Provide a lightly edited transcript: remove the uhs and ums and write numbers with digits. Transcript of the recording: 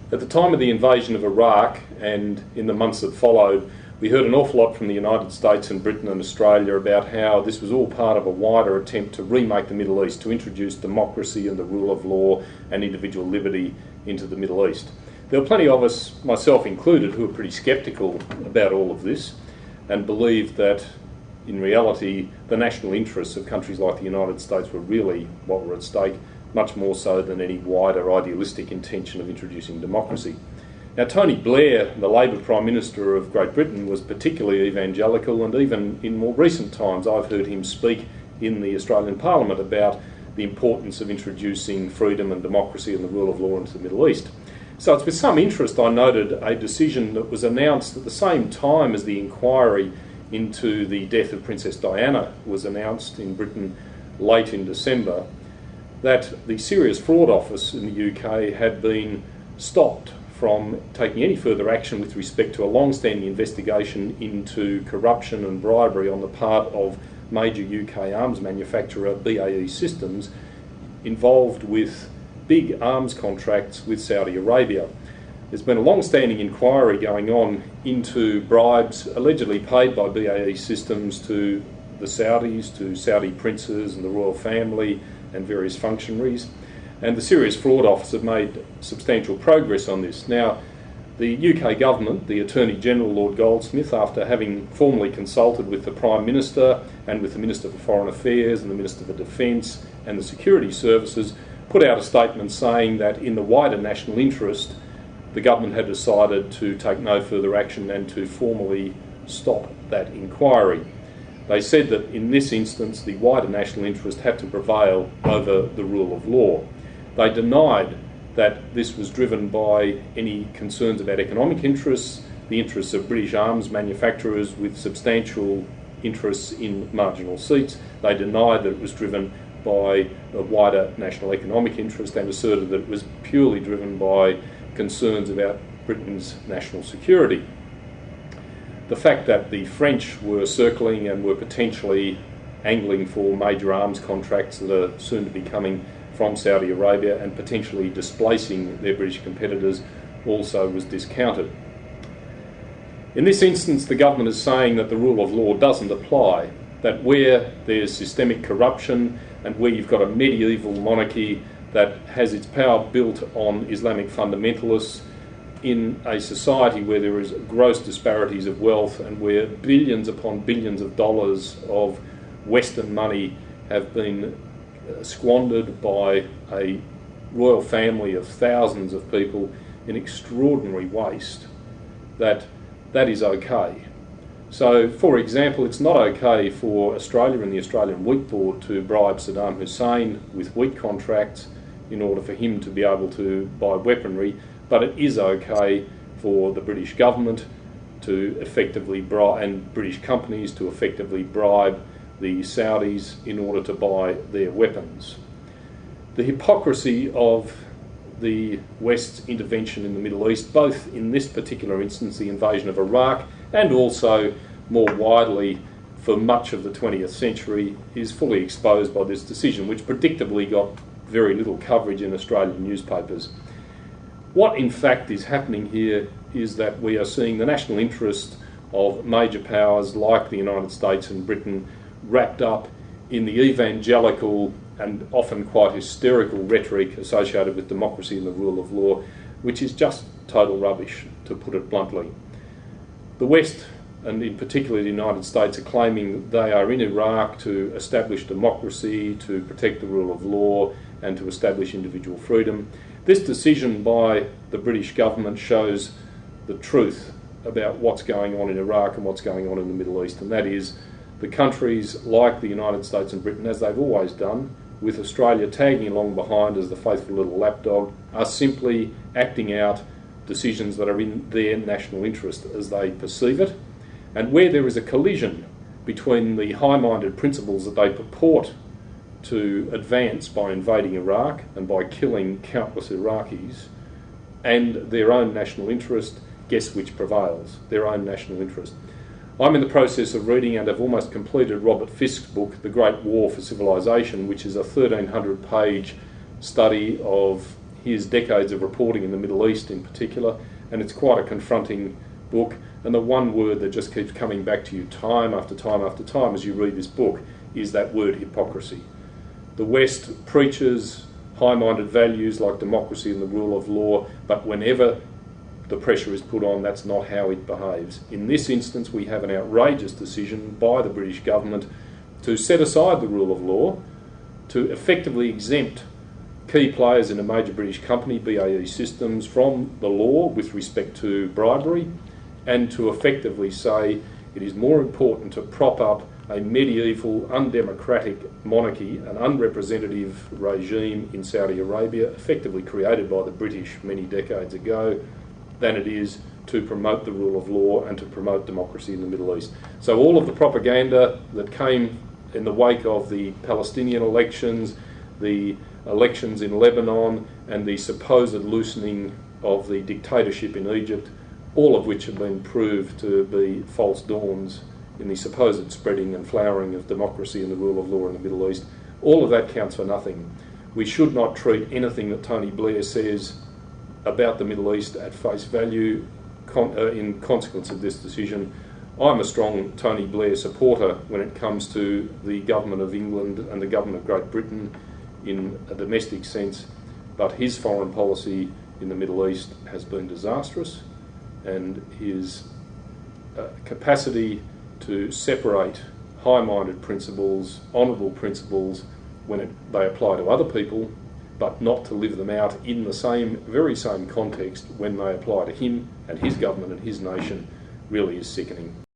At the time of the invasion of Iraq and in the months that followed, we heard an awful lot from the United States and Britain and Australia about how this was all part of a wider attempt to remake the Middle East, to introduce democracy and the rule of law and individual liberty into the Middle East. There were plenty of us, myself included, who were pretty sceptical about all of this and believed that in reality the national interests of countries like the United States were really what were at stake, much more so than any wider idealistic intention of introducing democracy. Now, Tony Blair, the Labor Prime Minister of Great Britain, was particularly evangelical, and even in more recent times I've heard him speak in the Australian Parliament about the importance of introducing freedom and democracy and the rule of law into the Middle East. So it's with some interest I noted a decision that was announced at the same time as the inquiry into the death of Princess Diana was announced in Britain late in December, that the Serious Fraud Office in the UK had been stopped from taking any further action with respect to a long-standing investigation into corruption and bribery on the part of major UK arms manufacturer BAE Systems, involved with big arms contracts with Saudi Arabia. There's been a long-standing inquiry going on into bribes allegedly paid by BAE Systems to the Saudis, to Saudi princes and the royal family and various functionaries. And the Serious Fraud Office have made substantial progress on this. Now, the UK government, the Attorney General Lord Goldsmith, after having formally consulted with the Prime Minister and with the Minister for Foreign Affairs and the Minister for Defence and the Security Services, put out a statement saying that in the wider national interest, the government had decided to take no further action and to formally stop that inquiry. They said that in this instance the wider national interest had to prevail over the rule of law. They denied that this was driven by any concerns about economic interests, the interests of British arms manufacturers with substantial interests in marginal seats. They denied that it was driven by a wider national economic interest and asserted that it was purely driven by concerns about Britain's national security. The fact that the French were circling and were potentially angling for major arms contracts that are soon to be coming from Saudi Arabia and potentially displacing their British competitors also was discounted. In this instance, the government is saying that the rule of law doesn't apply, that where there's systemic corruption and where you've got a medieval monarchy that has its power built on Islamic fundamentalists, in a society where there is gross disparities of wealth and where billions upon billions of dollars of Western money have been squandered by a royal family of thousands of people in extraordinary waste, that is okay. So, for example, it's not okay for Australia and the Australian Wheat Board to bribe Saddam Hussein with wheat contracts in order for him to be able to buy weaponry, but it is okay for the British government to effectively bribe, and British companies to effectively bribe the Saudis in order to buy their weapons. The hypocrisy of the West's intervention in the Middle East, both in this particular instance, the invasion of Iraq, and also more widely for much of the 20th century, is fully exposed by this decision, which predictably got very little coverage in Australian newspapers. What in fact is happening here is that we are seeing the national interest of major powers like the United States and Britain wrapped up in the evangelical and often quite hysterical rhetoric associated with democracy and the rule of law, which is just total rubbish, to put it bluntly. The West, and in particular the United States, are claiming they are in Iraq to establish democracy, to protect the rule of law, and to establish individual freedom. This decision by the British government shows the truth about what's going on in Iraq and what's going on in the Middle East, and that is the countries like the United States and Britain, as they've always done, with Australia tagging along behind as the faithful little lapdog, are simply acting out decisions that are in their national interest as they perceive it. And where there is a collision between the high-minded principles that they purport to advance by invading Iraq and by killing countless Iraqis and their own national interest, guess which prevails? Their own national interest. I'm in the process of reading and have almost completed Robert Fiske's book, The Great War for Civilization, which is a 1,300-page study of his decades of reporting in the Middle East in particular, and it's quite a confronting book. And the one word that just keeps coming back to you time after time after time as you read this book is that word hypocrisy. The West preaches high-minded values like democracy and the rule of law, but whenever the pressure is put on, that's not how it behaves. In this instance, we have an outrageous decision by the British government to set aside the rule of law, to effectively exempt key players in a major British company, BAE Systems, from the law with respect to bribery, and to effectively say it is more important to prop up a medieval, undemocratic monarchy, an unrepresentative regime in Saudi Arabia, effectively created by the British many decades ago, than it is to promote the rule of law and to promote democracy in the Middle East. So all of the propaganda that came in the wake of the Palestinian elections, the elections in Lebanon, and the supposed loosening of the dictatorship in Egypt, all of which have been proved to be false dawns in the supposed spreading and flowering of democracy and the rule of law in the Middle East, all of that counts for nothing. We should not treat anything that Tony Blair says about the Middle East at face value in consequence of this decision. I'm a strong Tony Blair supporter when it comes to the government of England and the government of Great Britain in a domestic sense, but his foreign policy in the Middle East has been disastrous, and his capacity to separate high-minded principles, honourable principles, when they apply to other people, but not to live them out in the very same context when they apply to him and his government and his nation, really is sickening.